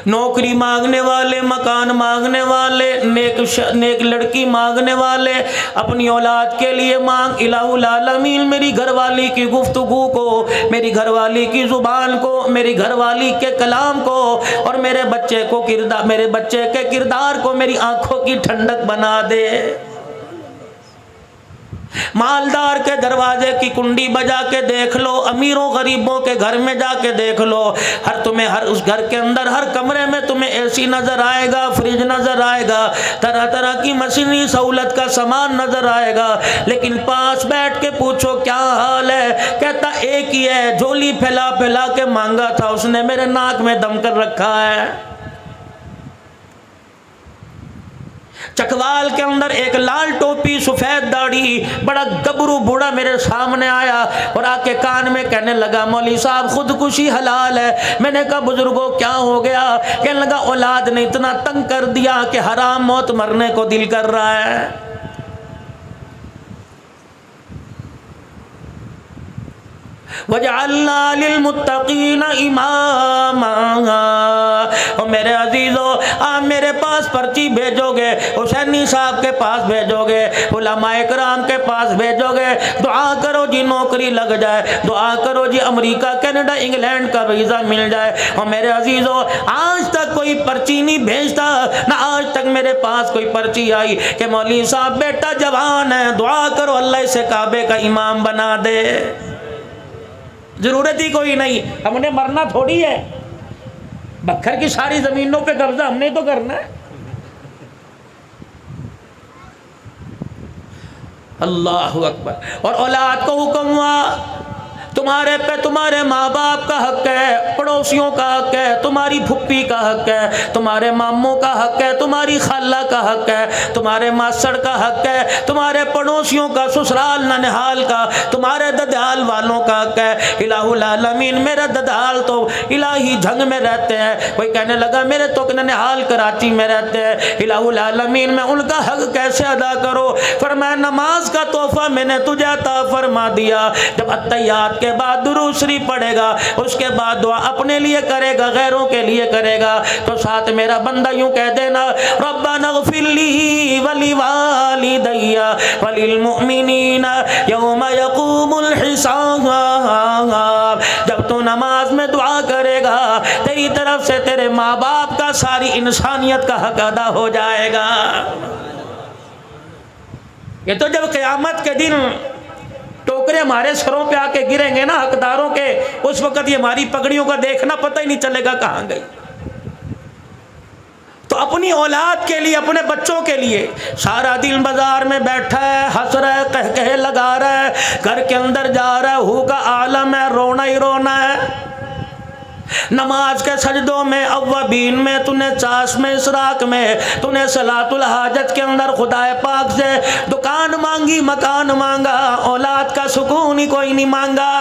नौकरी मांगने वाले, मकान मांगने वाले, नेक लड़की मांगने वाले, अपनी औलाद के लिए मांग। इलाहुल आलमीन मेरी घरवाली की गुफ्तगू को, मेरी घरवाली की ज़ुबान को, मेरी घरवाली के कलाम को और मेरे बच्चे के किरदार को मेरी आंखों की ठंडक बना दे। मालदार के दरवाजे की कुंडी बजा के देख लो, अमीरों गरीबों के घर में जाके देख लो, हर उस घर के अंदर हर कमरे में तुम्हें एसी नजर आएगा, फ्रिज नजर आएगा, तरह तरह की मशीनी सहूलत का सामान नजर आएगा। लेकिन पास बैठ के पूछो क्या हाल है, कहता एक ही है, झोली फैला फैला के मांगा था उसने, मेरे नाक में दम कर रखा है। चकवाल के अंदर एक लाल टोपी, सफेद दाढ़ी, बड़ा गबरू बूढ़ा मेरे सामने आया और आके कान में कहने लगा, मौली साहब खुदकुशी हलाल है। मैंने कहा बुजुर्गों क्या हो गया? कहने लगा औलाद ने इतना तंग कर दिया कि हराम मौत मरने को दिल कर रहा है। वजअलना लिलमुत्तकीना इमामा। और मेरे अजीजों, आप मेरे पास पर्ची भेजोगे, हुसैनी साहब के पास भेजोगे, उलमाए किराम के पास भेजोगे, दुआ करो जी नौकरी लग जाए, दुआ करो जी अमेरिका, कनाडा, इंग्लैंड का वीज़ा मिल जाए। और मेरे अजीजों, आज तक कोई पर्ची नहीं भेजता, ना आज तक मेरे पास कोई पर्ची आई कि मौलवी साहब बेटा जवान है, दुआ करो अल्लाह इसे काबे का इमाम बना दे। जरूरत ही कोई नहीं, हमने मरना थोड़ी है, बखर की सारी जमीनों पे कब्जा हमने तो करना है। अल्लाहु अकबर। और औलाद को हुक्म हुआ, तुम्हारे पे तुम्हारे माँ बाप का हक है, पड़ोसियों का हक है, तुम्हारी फुप्पी का हक है, तुम्हारे मामों का हक है, तुम्हारी खाला का हक है, तुम्हारे मासड़ का हक है, तुम्हारे पड़ोसियों का, ससुराल ननिहाल का, तुम्हारे ददयाल वालों का हक है। इलाहुल आलमीन मेरे ददयाल तो इलाही झंग में रहते हैं। कोई कहने लगा मेरे तो ननिहाल कराची में रहते हैं। इलाहुल आलमीन मैं उनका हक कैसे अदा करो? फरमाया नमाज का तोहफा मैंने तुझे अता फरमा दिया। जब अत्तहियात के बाद दुरूद शरीफ पढ़ेगा, उसके बाद दुआ अपने लिए करेगा, गैरों के लिए करेगा, तो साथ मेरा बंदा यूं कह देना, रब्बना ग़फ़िरली वली वालिदैया वलिल मुमिनीना यौमा यक़ूमुल हिसाब। जब तू नमाज में दुआ करेगा, तेरी तरफ से तेरे माँ बाप का, सारी इंसानियत का हक अदा हो जाएगा। ये तो जब क़यामत के दिन टोकरे हमारे सरों पे आके गिरेंगे ना हकदारों के, उस वक्त ये हमारी पगड़ियों का देखना पता ही नहीं चलेगा कहाँ गई। तो अपनी औलाद के लिए, अपने बच्चों के लिए सारा दिन बाजार में बैठा है, हंस रहा है, कह कहे लगा रहा है, घर के अंदर जा रहा है, हू का आलम है, रोना ही रोना है। नमाज के सजदों में, अव्वबीन में, तूने चाश में, इसराक में, तूने सलातुल हाजत के अंदर खुदाए पाक से दुकान मांगी, मकान मांगा, औलाद का सुकून ही कोई नहीं मांगा।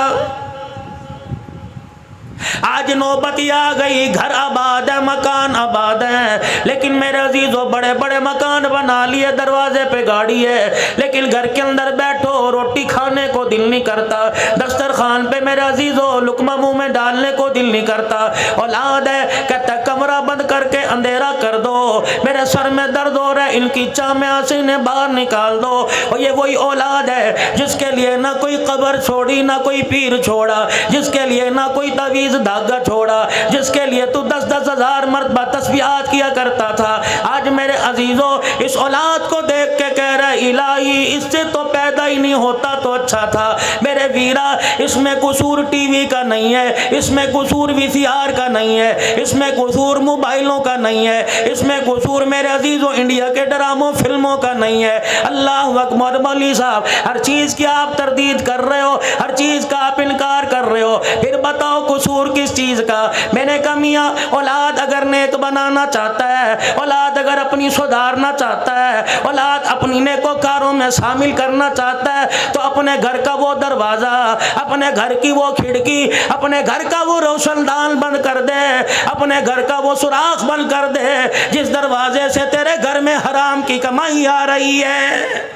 आज नौबत आ गई, घर आबाद है, मकान आबाद है, लेकिन मेरे अजीजों बड़े बड़े मकान बना लिए, दरवाजे पे गाड़ी है, लेकिन घर के अंदर बैठो रोटी खाने को दिल नहीं करता, दस्तरखान पे मेरे अजीजों लुकमा मुंह में डालने को दिल नहीं करता। औलाद है, कहता कमरा बंद करके अंधेरा कर दो, मेरे सर में दर्द हो रहा है, इनकी चाह से इन्हें बाहर निकाल दो। और ये वही औलाद है जिसके लिए ना कोई कब्र छोड़ी, ना कोई पीर छोड़ा, जिसके लिए ना कोई तवीज़ धागा छोड़ा, जिसके लिए तू 10-10 हज़ार मरतबा तस्बीहात किया करता था। आज मेरे अजीजों इस औलाद को देख के कह रहा है, इलाही इससे तो पैदा ही नहीं होता तो अच्छा था। मेरे वीरा, इसमें कसूर टीवी का नहीं है, इसमें कसूर वीसीआर का नहीं है, इसमें कसूर मोबाइलों का नहीं है, इसमें कसूर मेरे अजीजों इंडिया के ड्रामों फिल्मों का नहीं है। अल्लाह अकबर। मौलवी साहब हर चीज़ की आप तरदीद कर रहे हो, हर चीज़ का आप इनकार कर रहे हो, फिर बताओ कसूर किस चीज़ का? मैंने कहा मियाँ, औलाद अगर नेक बनाना चाहता है, औलाद अगर अपनी सुधारना चाहता है, औलाद अपनी नेकोकारों में शामिल करना चाहता है, तो अपने घर का वो दरवाज़ा, अपने घर की वो खिड़की, अपने घर का वो रोशनदान बंद कर दे, अपने घर का वो सुराख बंद कर दे जिस दरवाजे से तेरे घर में हराम की कमाई आ रही है।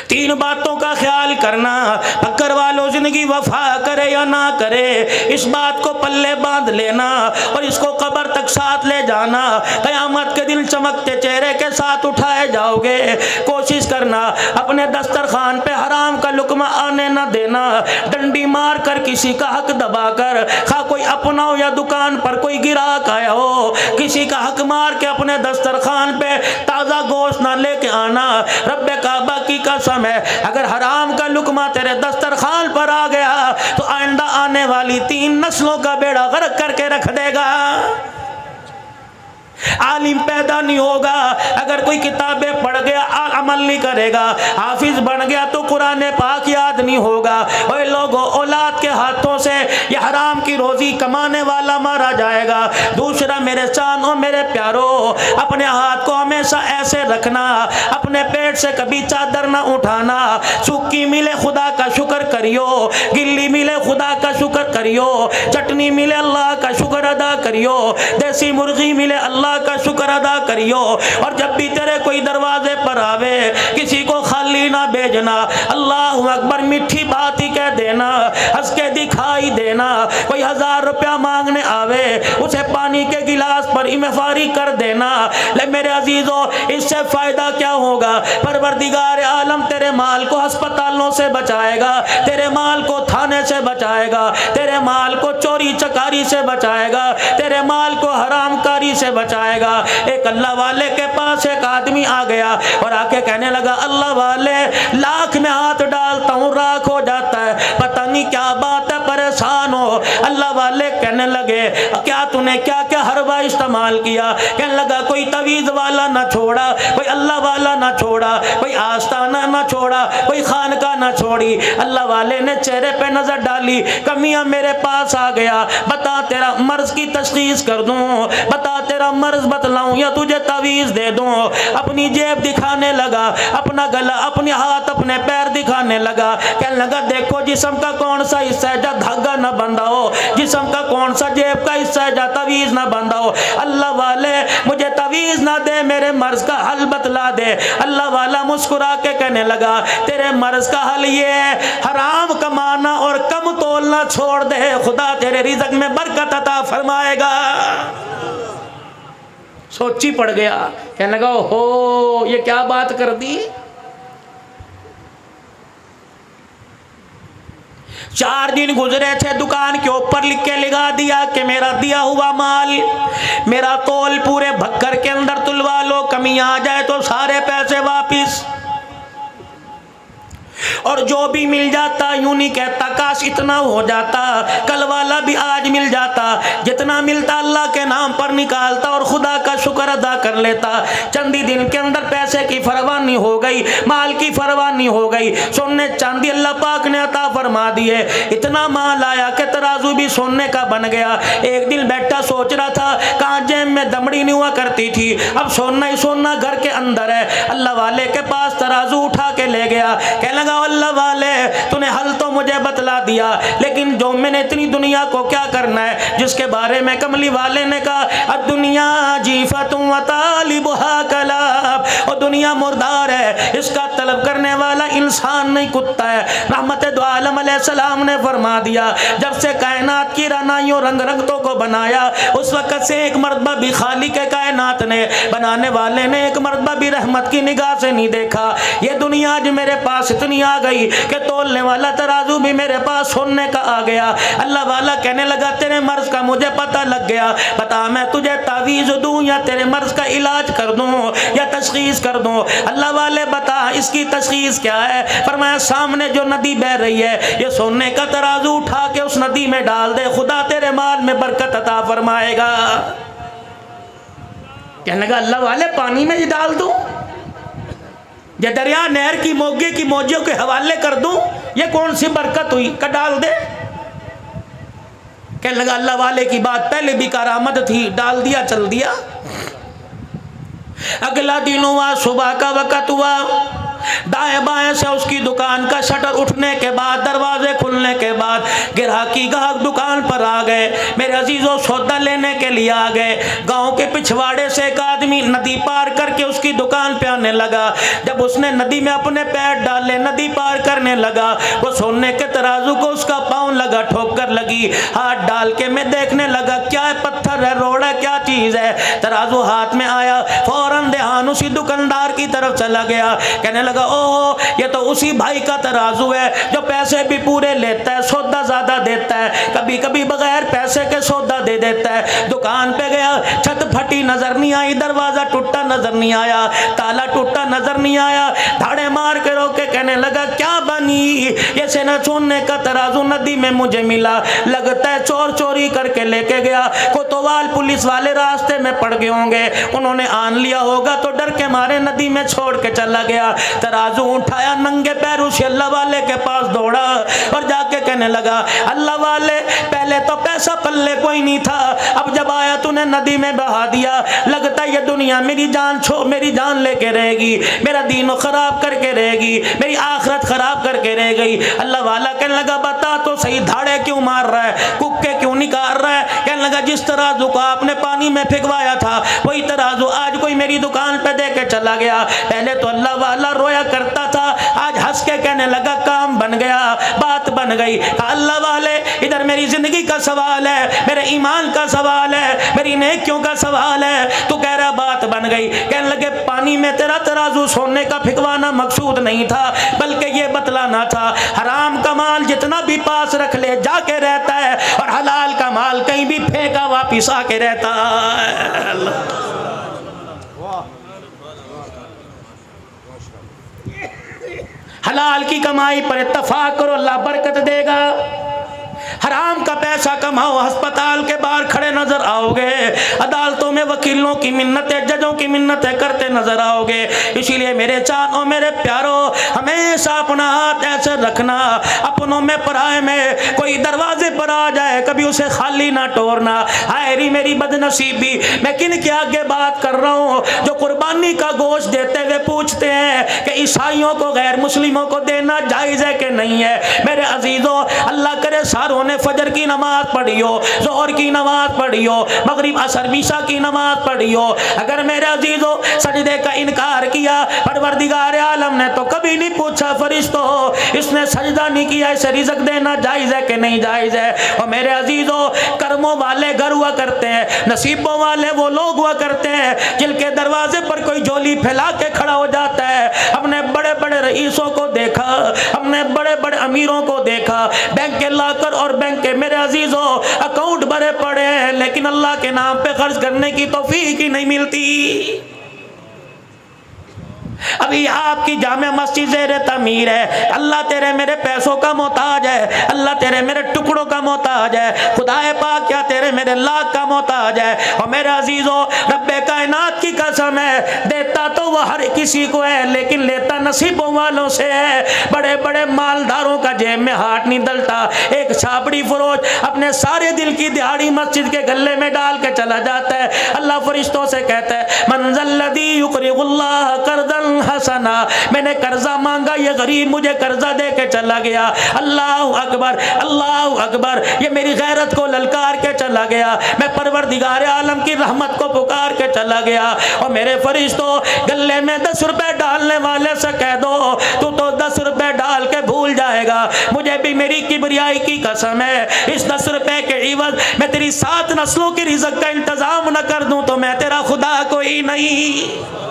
तीन बातों का ख्याल करना, पकड़ वालों जिंदगी वफा करे या ना करे, इस बात को पल्ले बांध लेना और इसको कब्र तक साथ ले जाना। क़यामत के दिन चमकते चेहरे के साथ उठाए जाओगे। कोशिश करना अपने दस्तरखान पे हराम का लुकमा आने न देना। डंडी मार कर किसी का हक दबा कर, खा कोई अपना हो या दुकान पर कोई गिराक आया हो, किसी का हक मार के अपने दस्तरखान पे ताज़ा गोश्त ना लेके आना। रब्बे काबा की कसम है, अगर हराम का लुकमा तेरे दस्तरखान पर आ गया तो आइंदा आने वाली 3 नस्लों का बेड़ा गर्क करके रख देगा। आलिम पैदा नहीं होगा अगर कोई किताबें पढ़ गया अमल नहीं करेगा। हाफिज बन गया तो कुरान पाक याद नहीं होगा। ओए लोगों, औलाद के हाथों से ये हराम की रोजी कमाने वाला मारा जाएगा। दूसरा, मेरे चानों मेरे प्यारों, अपने हाथ को हमेशा ऐसे रखना, अपने पेट से कभी चादर ना उठाना। सूखी मिले खुदा का शुक्र करियो, गिल्ली मिले खुदा का शुक्र करियो, चटनी मिले अल्लाह का शुक्र अदा करियो, देसी मुर्गी मिले अल्लाह का शुक्र अदा करियो। और जब भी तेरे कोई दरवाजे पर आवे, किसी को खाली ना भेजना, अल्लाहु अकबर मीठी बात ही कह देना, हंस के दिखाई देना। कोई 1000 रुपया मांगने आवे, उसे पानी के गिलास पर इमेफारी कर देना। ले मेरे अजीजों, इससे फायदा क्या होगा? परवरदिगार आलम तेरे माल को अस्पतालों से बचाएगा, तेरे माल को थाने से बचाएगा, तेरे माल को चोरी चकारी से बचाएगा, तेरे माल को हरामकारी से बचाएगा। एक अल्लाह वाले के पास एक आदमी आ गया और आके कहने लगा, अल्लाह वाले, लाख में हाथ डालता हूँ राख हो जाता है, पता नहीं क्या बात है, परेशान हो। अल्लाह वाले कहने लगे, क्या तूने क्या क्या हरवा इस्तेमाल किया? कहने लगा, कोई तवीज़ वाला ना छोड़ा, कोई अल्लाह वाला ना छोड़ा, कोई आस्ताना ना छोड़ा, कोई खानका ना छोड़ी। अल्लाह वाले ने चेहरे पे नजर डाली, कमियां मेरे पास आ गया, बता तेरा मर्ज की तशखीस कर दूं, बता तेरा मर्ज बतलाऊं या तुझे तवीज़ दे दूं। अपनी जेब दिखाने लगा, अपना गला, अपने हाथ, अपने पैर दिखाने लगा। कहने लगा, देखो जिस्म का कौन सा हिस्सा है जा धागा ना बंधा हो, जिस्म का कौन सा जेब का हिस्सा है जा तवीज़ ना बंधा हो। अल्लाह वाले, मुझे तवीज़ ना दे, मेरे मर्ज का हल बतला दे। अल्लाह वाला मुस्कुरा के कहने लगा, तेरे मर्ज का हल ये है, हराम कमाना और कम तोलना छोड़ दे, खुदा तेरे रिज़्क़ में बरकत अता फरमाएगा। सोची पड़ गया, कहने लगा, हो ये क्या बात कर दी। 4 दिन गुजरे थे, दुकान के ऊपर लिख के लगा दिया कि मेरा दिया हुआ माल, मेरा तोल पूरे भक्कर के अंदर तुलवा लो, कमी आ जाए तो सारे पैसे वापिस। और जो भी मिल जाता यूं नहीं कहता काश इतना हो जाता, कल वाला भी आज मिल जाता, जितना मिलता अल्लाह के नाम पर निकालता और खुदा का शुक्र अदा कर लेता। चंदी दिन के अंदर पैसे की परवाह नहीं हो गई, माल की परवाह नहीं हो गई, सोने चांदी अल्लाह पाक ने अता फरमा दिए। इतना माल आया कि तराजू भी सोने का बन गया। एक दिन बैठा सोच रहा था, कहाँ जेब में दमड़ी नहीं हुआ करती थी, अब सोना ही सोना घर के अंदर है। अल्लाह वाले के पास तराजू उठा के ले गया, कहने लगा, अल्लाह वाले तूने हल तो मुझे बतला दिया, लेकिन जो मैंने इतनी दुनिया को क्या करना है, जिसके बारे में कमली वाले ने कहा, दुनिया जीफतुन व तालिबुहा कलाब, और दुनिया मुर्दार है, इसका तलब करने वाला इंसान नहीं कुत्ता है। रहमत दो आलम अलैहिस्सलाम ने फरमा दिया, जब से कायनात की रनाइयों रंग रंगतों को बनाया, उस वक्त से एक मरतबा भी खालिक के कायनात ने, बनाने वाले ने एक मरतबा भी रहमत की निगाह से नहीं देखा। ये दुनिया आज मेरे पास इतनी आ गई कि तोलने वाला तराजू भी मेरे पास सोने का आ गया। अल्लाह वाला कहने लगा, तेरे मर्ज का मुझे पता लग गया, बता मैं तुझे तावीज़ दूं या तेरे मर्ज का इलाज कर दूं या तशखीस कर दूं। अल्लाह वाले बता इसकी तशखीस क्या है? फरमाया, सामने जो नदी बह रही है, ये सोने का तराजू उठा के उस नदी में डाल दे, खुदा तेरे माल में बरकत अता फरमाएगा। कहने लगा, अल्लाह वाले पानी में ही डाल दूं, ये दरिया नहर की मोगे की मौजों के हवाले कर दूं, ये कौन सी बरकत हुई का डाल दे। कहने लगा, अल्लाह वाले की बात पहले भी करामत थी, डाल दिया, चल दिया। अगला दिन हुआ, सुबह का वक़्त हुआ, दाएं बाएं से उसकी दुकान का शटर उठने के बाद, दरवाजे खुलने के बाद ग्राहकी ग्राहक दुकान पर आ गए। मेरे अजीजों सौदा लेने के लिए आ गए। गांव के पिछवाड़े से एक आदमी नदी पार करके उसकी दुकान पे आने लगा। जब उसने नदी में अपने पैर डाले, नदी पार करने लगा, वो सोने के तराजू को उसका पाँव लगा, ठोकर लगी। हाथ डाल के मैं देखने लगा क्या है, पत्थर है, रोड़ा है, क्या चीज है। तराजू हाथ में आया, फौरन ध्यान उसी दुकानदार की तरफ चला गया। कहने लगा ओहो, ये तो उसी भाई का तराजू है जो पैसे भी पूरे लेता है, सौदा ज्यादा देता है, कभी कभी बगैर पैसे के सौदा दे देता है। दुकान पे गया, छत फटी नजर नहीं आई, दरवाजा टूटा नजर नहीं आया, ताला टूटा नजर नहीं आया। धाड़े मार के रोके कहने लगा क्या बनी, ये सेना सोने का तराजू नदी में मुझे मिला, लगता है चोर चोरी करके लेके गया। कोतवाल पुलिस वाले रास्ते में पड़ गए होंगे, उन्होंने आन लिया होगा तो डर के मारे नदी में छोड़ के चला गया। तराजू उठाया, नंगे पैर उस अल्लाह वाले के पास दौड़ा और जाके कहने लगा अल्लाह वाले, पहले तो पैसा पल्ले कोई नहीं था, अब जब आया तूने नदी में बहा दिया, लगता है ये दुनिया मेरी जान लेके रहेगी, मेरा दीन खराब करके रहेगी, मेरी आखिरत खराब करके रह गई। अल्लाह वाला कहने लगा बता तो सही, धाड़े क्यों मार रहा है, कुक्के क्यों निकाल रहा है। कहने लगा जिस तराजू को आपने पानी में फेंकवाया था वही तराजू आज कोई मेरी दुकान पे दे के चला गया। पहले तो अल्लाह वाला रोया करता था, आज हंस के कहने लगा काम बन गया, बात बन गई। अल्लाह वाले इधर मेरी जिंदगी का सवाल है, मेरे ईमान का सवाल है, मेरी नेकियों का सवाल है, तू कह रहा बात बन गई। कहने लगे पानी में तेरा तराजू सोने का फेंकवाना मकसूद नहीं था, बल्कि ये बतलाना था हराम का माल जितना भी पास रख ले जाके रहता है और हलाल का माल कहीं भी फेंका वापिस आके रहता है। हलाल की कमाई पर इत्तफाक करो, अल्लाह बरकत देगा। हराम का पैसा कमाओ, अस्पताल के बाहर खड़े नजर आओगे, अदालतों में वकीलों की मिन्नतें, जजों की मिन्नतें करते नजर आओगे। इसीलिए मेरे चारों, मेरे प्यारों, हमेशा अपना हाथ ऐसे रखना, अपनों में पराए में, कोई दरवाजे पर आ जाए कभी उसे खाली ना तोड़ना। हायरी मेरी बदनसीबी, मैं किन के आगे बात कर रहा हूँ जो कुर्बानी का गोश्त देते हुए पूछते हैं कि ईसाइयों को, गैर मुस्लिमों को देना जायज है कि नहीं है। मेरे अजीजों, अल्लाह करे सारों ने फजर की नमाज पढ़ी हो, जोहर की नमाज पढ़ी हो, मगरिब असर ईशा की नमाज पढ़ी हो, अगर मेरे अजीजों सजदे का इनकार किया, परवरदिगार आलम ने तो कभी नहीं पूछा फरिश्तों इसने सजदा नहीं किया, इसे रिज़्क देना जायज है कि नहीं जायज है। और मेरे अजीजों, कर्मों वाले घर हुआ करते हैं, नसीबों वाले वो लोग हुआ करते हैं जिनके दरवाजे पर कोई झोली फैला के खड़ा हो जाता है। हमने बड़े बड़े रईसों को देखा, हमने बड़े बड़े अमीरों को देखा, बैंक के लाकर और बैंक के मेरे अजीजों अकाउंट भरे पड़े हैं, लेकिन अल्लाह के नाम पे खर्च करने की तौफीक ही नहीं मिलती। अभी आपकी जामे मस्जिद ज़ेरे तमीर है, अल्लाह तेरे मेरे पैसों का मोहताज है, अल्लाह तेरे मेरे टुकड़ों का मोहताज है, खुदाए पाक क्या तेरे मेरे लाख का मोहताज है। और मेरे अजीजों, रब्बे कायनात की कसम है, देता तो वह हर किसी को है लेकिन लेता नसीबों वालों से है। बड़े बड़े मालदारों का जेब में हाथ नहीं डलता, एक छापड़ी फरोज अपने सारे दिल की दिहाड़ी मस्जिद के गले में डाल के चला जाता है। अल्लाह फरिश्तों से कहता है मंज़ल्लज़ी युक़रिज़ुल्लाह क़र्ज़न हसना, मैंने कर्जा मांगा, ये गरीब मुझे कर्जा दे के चला गया। अल्लाह अकबर, अल्लाह अकबर, ये मेरी गैरत को ललकार के चला गया, मैं परवरदिगार आलम की रहमत को पुकार के चला गया। और मेरे फरिश्तों, गले में 10 रुपए डालने वाले से कह दो तू तो 10 रुपए डाल के भूल जाएगा, मुझे भी मेरी किबरियाई की कसम है, इस 10 रुपए के इवज मैं तेरी 7 नस्लों की रिज़्क का इंतजाम न कर दूं तो मैं तेरा खुदा कोई नहीं।